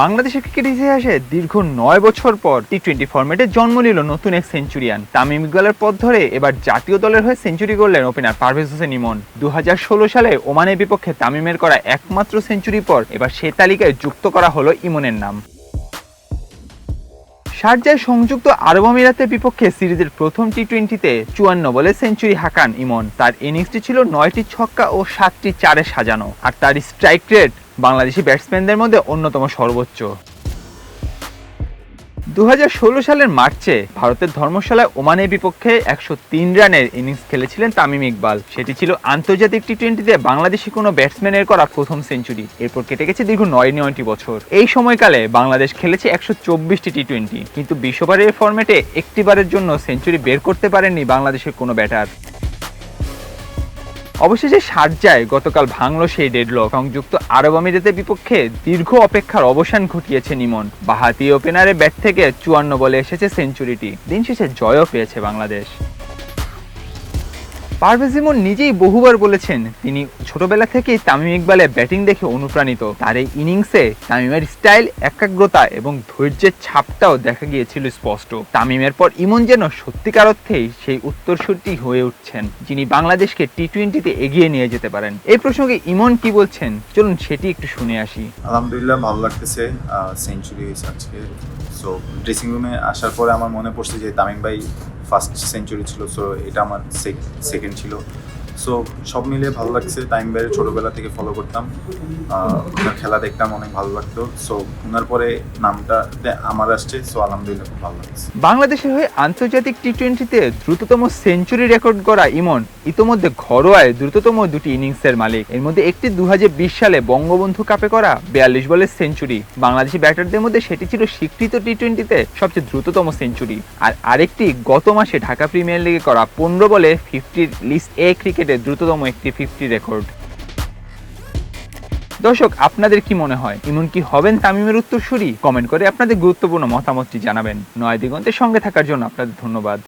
বাংলাদেশের ক্রিকেট ইতিহাসে দীর্ঘ ৯ বছর পর টি-20 ফরম্যাটে জন্ম নিল নতুন এক সেঞ্চুরিয়ান। তামিম ইকবালের পথ ধরে এবার জাতীয় দলের হয়ে সেঞ্চুরি করলেন ওপেনার পারভেজ হোসেন ইমন। ২০১৬ সালে ওমানের বিপক্ষে তামিমের করা একমাত্র সেঞ্চুরি পর এবার সে তালিকায় যুক্ত করা হলো ইমনের নাম। শারজায় সংযুক্ত আরব আমিরাতের বিপক্ষে সিরিজের প্রথম টি-20তে ৫৪ বলে সেঞ্চুরি হাঁকান ইমন। তার ইনিংসটি ছিল ৯টি ছক্কা ও ৭টি চারে সাজানো, আর তার স্ট্রাইক রেট বাংলাদেশি ব্যাটসম্যানদের মধ্যে অন্যতম সর্বোচ্চ। ২০১৬ সালের মার্চে ভারতের ধর্মশালায় ওমানের বিপক্ষে ১০৩ রানের ইনিংস খেলেছিলেন তামিম ইকবাল। সেটি ছিল আন্তর্জাতিক টি-20তে বাংলাদেশি কোনো ব্যাটসম্যানের করা প্রথম সেঞ্চুরি। এরপর কেটে গেছে দীর্ঘ ৯টি বছর। এই সময়কালে বাংলাদেশ খেলেছে ১২৪টি টি-20, কিন্তু বিশ্ববারের ফরম্যাটে একটিবারের জন্য সেঞ্চুরি বের করতে পারেননি বাংলাদেশের কোনো ব্যাটার। অবশেষে শারজায় গতকাল ভাঙল সেই ডেডলক। সংযুক্ত আরব আমিরাতের বিপক্ষে দীর্ঘ অপেক্ষার অবসান ঘটিয়েছেন ইমন। বাঁহাতি ওপেনারের ব্যাট থেকে ৫৪ বলে এসেছে সেঞ্চুরিটি। দিন শেষে জয়ও পেয়েছে বাংলাদেশ। পারভেজ ইমন নিজেই বহুবার বলেছেন তিনি ছোটবেলা থেকেই তামিম ইকবালের ব্যাটিং দেখে অনুপ্রাণিত। তার এই ইনিংসে তামিমের স্টাইল, একাগ্রতা এবং ধৈর্যের ছাপটাও দেখা গিয়েছিল স্পষ্ট। তামিমের পর ইমন যেন সত্যিকার অর্থেই সেই উত্তরসূরি হয়ে উঠছেন, যিনি বাংলাদেশকে টি-20তে এগিয়ে নিয়ে যেতে পারেন। এই প্রসঙ্গে ইমন কি বলছেন, চলুন সেটি একটু শুনে আসি। আলহামদুলিল্লাহ, ভালো লাগতেছে। সেঞ্চুরি হয়েছে আজকে। সো ড্রেসিং রুমে আসার পরে আমার মনে পড়ছে যে তামিম ভাই ফার্স্ট সেঞ্চুরি ছিল, সো এটা আমার সেকেন্ড ছিল। সো সব মিলিয়ে ভালো লাগছে। তামিম ভাইয়ের ছোটোবেলা থেকে ফলো করতাম, ওনার খেলা দেখতাম, অনেক ভালো লাগতো। সো ওনার পরে নামটা আমার আসছে, সো আলহামদুলিল্লাহ খুব ভালো লাগছে। বাংলাদেশের হয়ে আন্তর্জাতিক টি-20তে দ্রুততম সেঞ্চুরি রেকর্ড করা ইমন ইতোমধ্যে ঘরোয়ায় দ্রুততম দুটি ইনিংসের মালিক। এর মধ্যে একটি ২০২০ সালে বঙ্গবন্ধু কাপে করা ৪২ বলের সেঞ্চুরি। বাংলাদেশি ব্যাটারদের মধ্যে সেটি ছিল স্বীকৃত টি-20তে সবচেয়ে দ্রুততম সেঞ্চুরি। আর আরেকটি গত মাসে ঢাকা প্রিমিয়ার লিগে করা ১৫ বলে 50 লিস্ট এ ক্রিকেটে দ্রুততম একটি 50 রেকর্ড। দর্শক, আপনাদের কি মনে হয় ইমন কি হবেন তামিমের উত্তরসূরি? কমেন্ট করে আপনাদের গুরুত্বপূর্ণ মতামতটি জানাবেন। নয়া দিগন্তের সঙ্গে থাকার জন্য আপনাদের ধন্যবাদ।